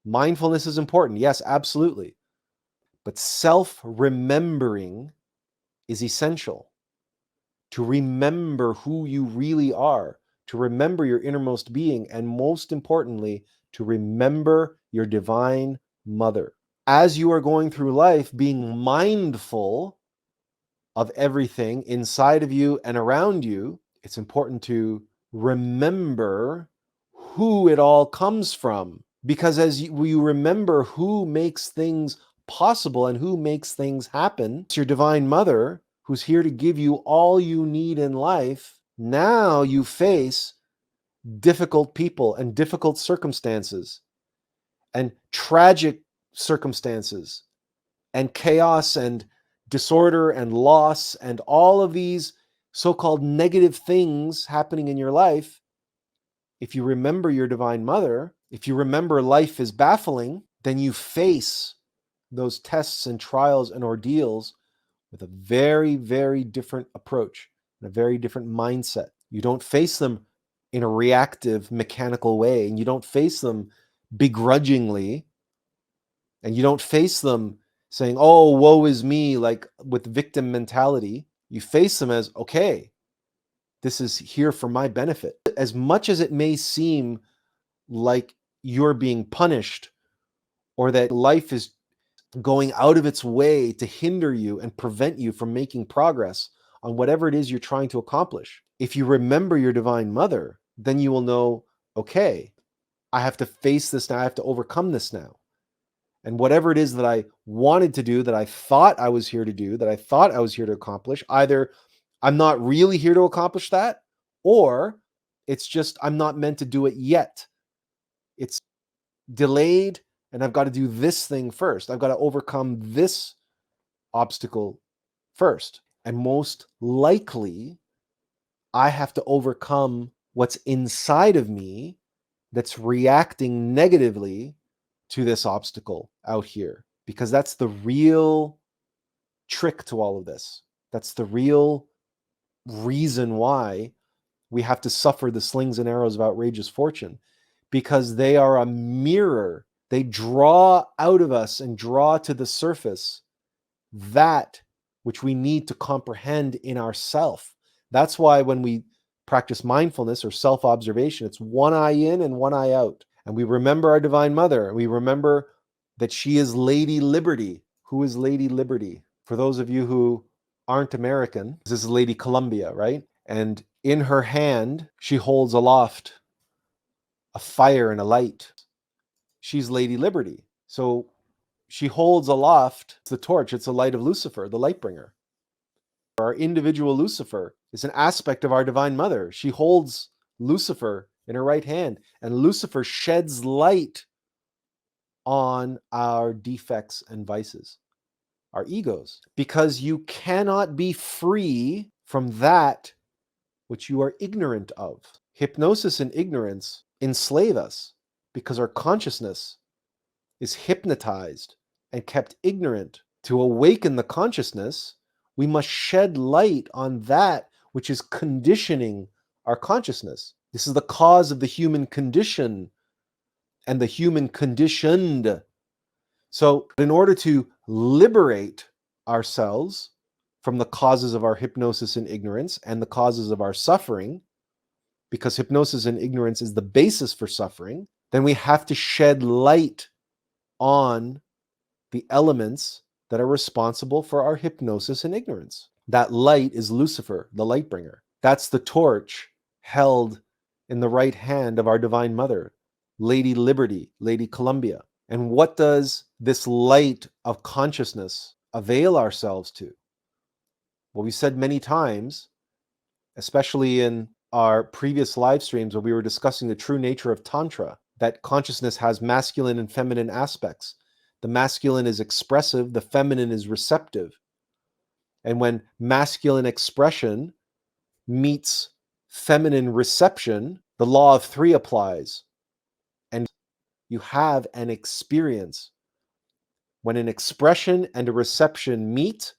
Mindfulness is important. Yes, absolutely. But self-remembering is essential. To remember who you really are, to remember your innermost being, and most importantly, to remember your divine mother. As you are going through life, being mindful of everything inside of you and around you, it's important to remember who it all comes from. Because as you remember who makes things possible and who makes things happen, it's your divine mother who's here to give you all you need in life. Now you face difficult people and difficult circumstances and tragic circumstances and chaos and disorder and loss and all of these so-called negative things happening in your life. If you remember your divine mother, if you remember life is baffling, then you face those tests and trials and ordeals with a very, very different approach and a very different mindset. You don't face them in a reactive, mechanical way, and you don't face them begrudgingly, and you don't face them saying, oh, woe is me, like with victim mentality. You face them as, okay, this is here for my benefit. As much as it may seem like you're being punished or that life is going out of its way to hinder you and prevent you from making progress on whatever it is you're trying to accomplish, if you remember your divine mother, then you will know, okay, I have to face this now. I have to overcome this now. And whatever it is that I wanted to do, that I thought I was here to do, that I thought I was here to accomplish, either I'm not really here to accomplish that, or it's just I'm not meant to do it yet. It's delayed, and I've got to do this thing first. I've got to overcome this obstacle first. And most likely, I have to overcome what's inside of me that's reacting negatively to this obstacle out here, because that's the real trick to all of this. That's the real reason why we have to suffer the slings and arrows of outrageous fortune, because they are a mirror. They draw out of us and draw to the surface that which we need to comprehend in ourself. That's why when we practice mindfulness or self-observation, it's one eye in and one eye out. And we remember our divine mother. We remember that she is Lady Liberty. Who is Lady Liberty? For those of you who aren't American, this is Lady Columbia, right? And in her hand, she holds aloft a fire and a light. She's Lady Liberty. So she holds aloft the torch. It's the light of Lucifer, the light bringer. Our individual Lucifer is an aspect of our divine mother. She holds Lucifer in her right hand, and Lucifer sheds light on our defects and vices, our egos, because you cannot be free from that which you are ignorant of. Hypnosis and ignorance enslave us because our consciousness is hypnotized and kept ignorant. To awaken the consciousness, we must shed light on that which is conditioning our consciousness. This is the cause of the human condition and the human conditioned. So in order to liberate ourselves from the causes of our hypnosis and ignorance and the causes of our suffering, because hypnosis and ignorance is the basis for suffering, then we have to shed light on the elements that are responsible for our hypnosis and ignorance. That light is Lucifer, the light bringer. That's the torch held in the right hand of our divine mother, Lady Liberty, Lady Columbia. And what does this light of consciousness avail ourselves to? Well, we said many times, especially in our previous live streams where we were discussing the true nature of Tantra, that consciousness has masculine and feminine aspects. The masculine is expressive, the feminine is receptive. And when masculine expression meets feminine reception, the law of three applies. And you have an experience. When an expression and a reception meet,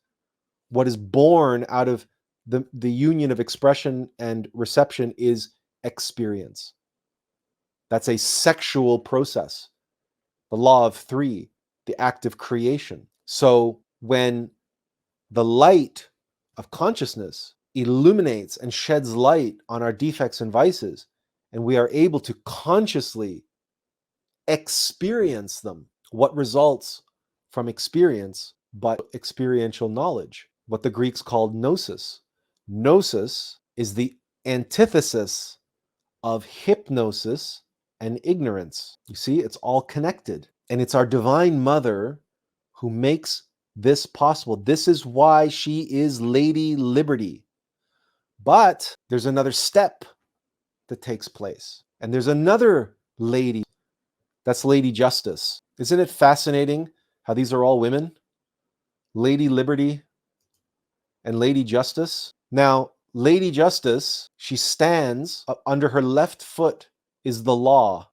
what is born out of the union of expression and reception is experience. That's a sexual process. the law of three, the act of creation. So when the light of consciousness illuminates and sheds light on our defects and vices, and we are able to consciously experience them, what results from experience but experiential knowledge, what the Greeks called gnosis. Gnosis is the antithesis of hypnosis and ignorance. You see, it's all connected. And it's our Divine Mother who makes this possible. This is why she is Lady Liberty. But there's another step that takes place. And there's another lady, that's Lady Justice. Isn't it fascinating how these are all women? Lady Liberty and Lady Justice. Now, Lady Justice, she stands under her left foot is the law.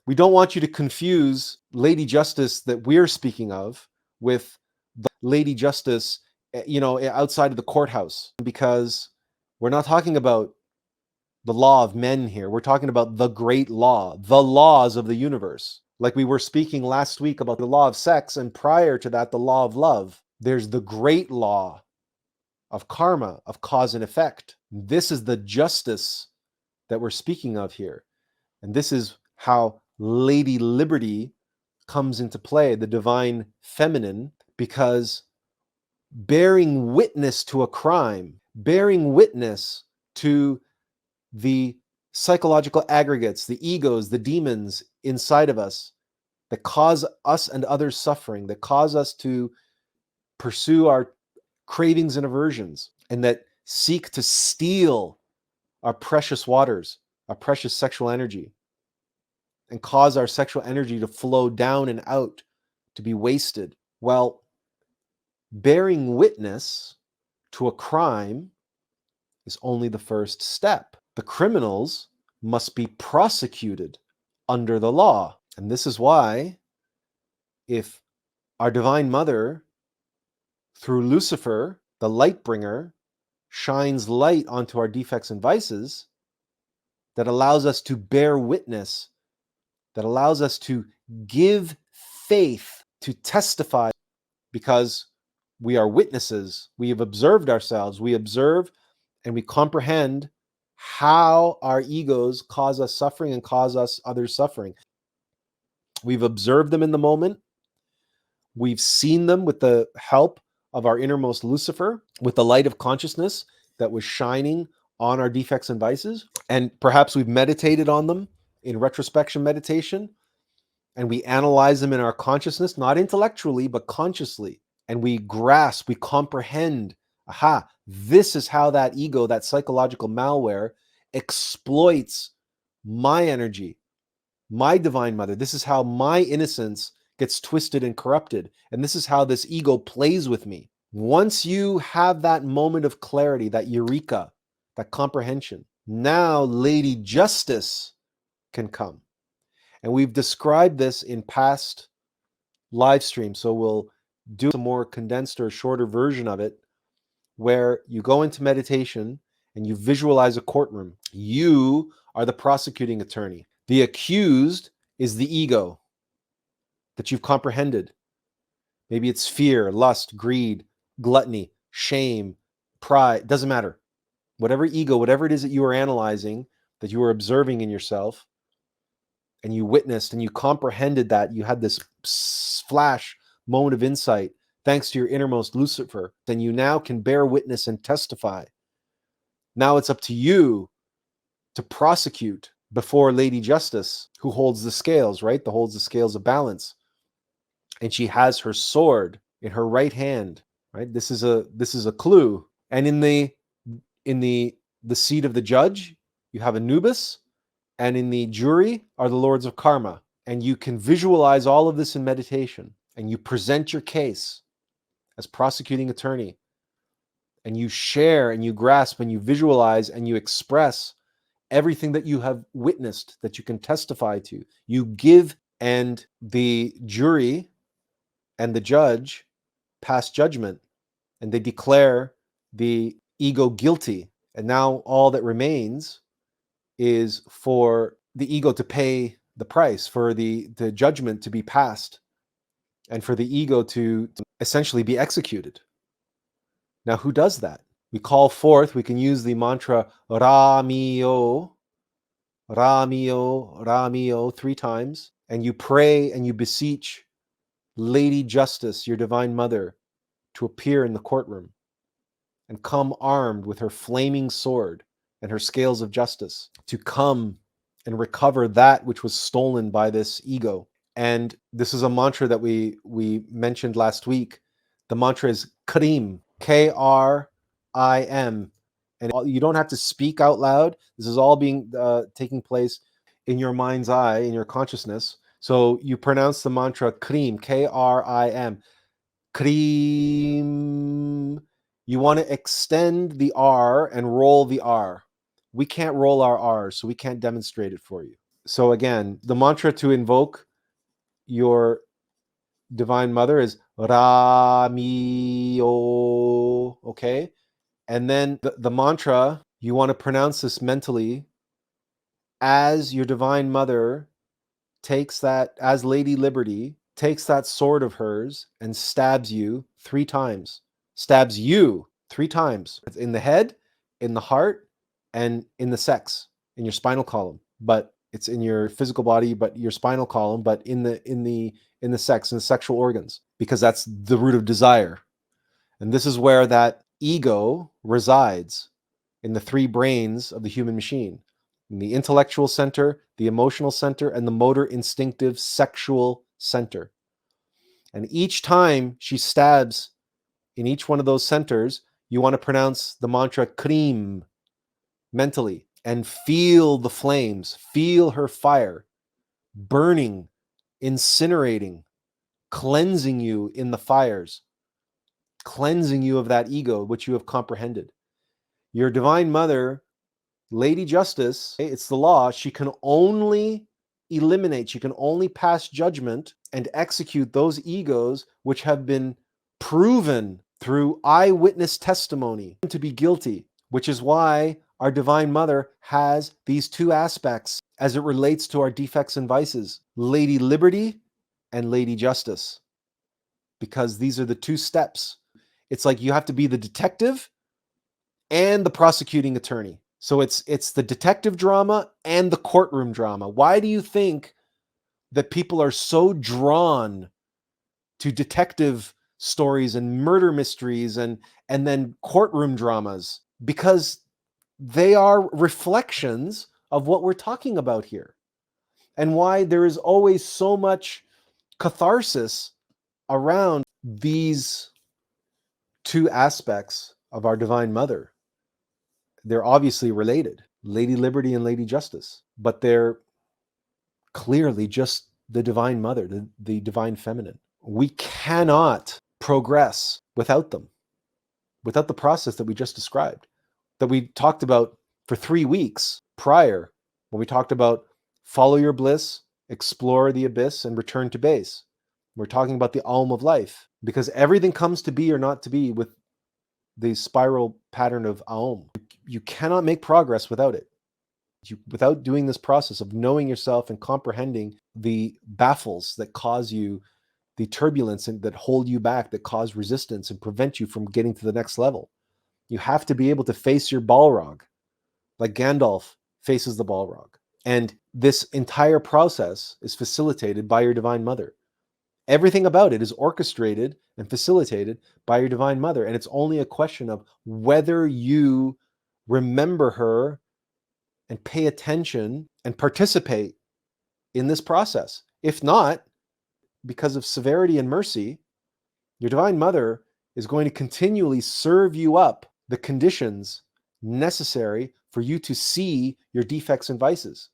We don't want you to confuse Lady Justice that we're speaking of with the Lady Justice, outside of the courthouse, because we're not talking about the law of men here. We're talking about the great law, the laws of the universe. Like we were speaking last week about the law of sex, and prior to that, the law of love. There's the great law of karma, of cause and effect. This is the justice that we're speaking of here. And this is how Lady Liberty comes into play, the divine feminine, because bearing witness to a crime, bearing witness to the psychological aggregates, the egos, the demons inside of us that cause us and others suffering, that cause us to pursue our cravings and aversions, and that seek to steal our precious waters, our precious sexual energy, and cause our sexual energy to flow down and out, to be wasted. Well, bearing witness to a crime is only the first step. The criminals must be prosecuted under the law. And this is why, if our Divine Mother, through Lucifer, the light bringer, shines light onto our defects and vices, that allows us to bear witness, that allows us to give faith, to testify, because we are witnesses. We have observed ourselves. We observe and we comprehend how our egos cause us suffering and cause us others suffering. We've observed them in the moment. We've seen them with the help of our innermost Lucifer, with the light of consciousness that was shining on our defects and vices. And perhaps we've meditated on them in retrospection meditation, and we analyze them in our consciousness, not intellectually, but consciously. And we grasp, we comprehend, aha, this is how that ego, that psychological malware, exploits my energy, my Divine Mother. This is how my innocence gets twisted and corrupted. And this is how this ego plays with me. Once you have that moment of clarity, that eureka, that comprehension, now Lady Justice can come. And we've described this in past live streams, so we'll do a more condensed or shorter version of it, where you go into meditation and you visualize a courtroom. You are the prosecuting attorney. The accused is the ego that you've comprehended. Maybe it's fear, lust, greed, gluttony, shame, pride, doesn't matter. Whatever ego, whatever it is that you are analyzing, that you are observing in yourself, and you witnessed and you comprehended that, you had this flash moment of insight thanks to your innermost Lucifer, then you now can bear witness and testify. Now it's up to you to prosecute before Lady Justice, who holds the scales, right? That holds the scales of balance. And she has her sword in her right hand, right? This is a clue. And in the seat of the judge, you have Anubis, and in the jury are the lords of karma. And you can visualize all of this in meditation, and you present your case as prosecuting attorney, and you share and you grasp and you visualize and you express everything that you have witnessed, that you can testify to. You give, and the jury and the judge pass judgment, and they declare the ego guilty. And now all that remains is for the ego to pay the price, for the judgment to be passed, and for the ego to essentially be executed. Now, who does that? We call forth, we can use the mantra Ra-mi-o, Ra-mi-o, Ra-mi-o 3 times, and you pray and you beseech Lady Justice, your Divine Mother, to appear in the courtroom and come armed with her flaming sword and her scales of justice to come and recover that which was stolen by this ego. And this is a mantra that we mentioned last week. The mantra is Krim, Krim. And you don't have to speak out loud. This is all being taking place in your mind's eye, in your consciousness. So you pronounce the mantra Krim, Krim, Krim. You want to extend the R and roll the R. We can't roll our R's, so we can't demonstrate it for you. So again, the mantra to invoke your Divine Mother is Ra-mi-o, okay? And then the mantra, you want to pronounce this mentally as your Divine Mother takes that, as Lady Liberty takes that sword of hers and stabs you 3 times. Stabs you 3 times. It's in the head, in the heart, and in the sex, in your spinal column. But it's in your physical body, but your spinal column, but in the sex, in the sexual organs, because that's the root of desire. And this is where that ego resides, in the 3 brains of the human machine. In the intellectual center, the emotional center, and the motor instinctive sexual center. And each time she stabs in each one of those centers, you want to pronounce the mantra Krim mentally and feel the flames, feel her fire burning, incinerating, cleansing you in the fires, cleansing you of that ego which you have comprehended. Your Divine Mother, Lady Justice, it's the law, she can only eliminate, she can only pass judgment and execute those egos which have been proven through eyewitness testimony to be guilty, which is why our Divine Mother has these 2 aspects as it relates to our defects and vices, Lady Liberty and Lady Justice, because these are the 2 steps. It's like you have to be the detective and the prosecuting attorney. So it's the detective drama and the courtroom drama. Why do you think that people are so drawn to detective stories and murder mysteries and then courtroom dramas? Because they are reflections of what we're talking about here, and why there is always so much catharsis around these 2 aspects of our Divine Mother. They're obviously related, Lady Liberty and Lady Justice, but they're clearly just the Divine Mother, the Divine Feminine. We cannot progress without them, without the process that we just described, that we talked about for 3 weeks prior, when we talked about follow your bliss, explore the abyss, and return to base. We're talking about the AUM of life, because everything comes to be or not to be with the spiral pattern of AUM. You cannot make progress without it. Without doing this process of knowing yourself and comprehending the baffles that cause you, the turbulence and that hold you back, that cause resistance and prevent you from getting to the next level. You have to be able to face your Balrog, like Gandalf faces the Balrog. And this entire process is facilitated by your Divine Mother. Everything about it is orchestrated and facilitated by your Divine Mother. And it's only a question of whether you remember her and pay attention and participate in this process. If not, because of severity and mercy, your Divine Mother is going to continually serve you up the conditions necessary for you to see your defects and vices.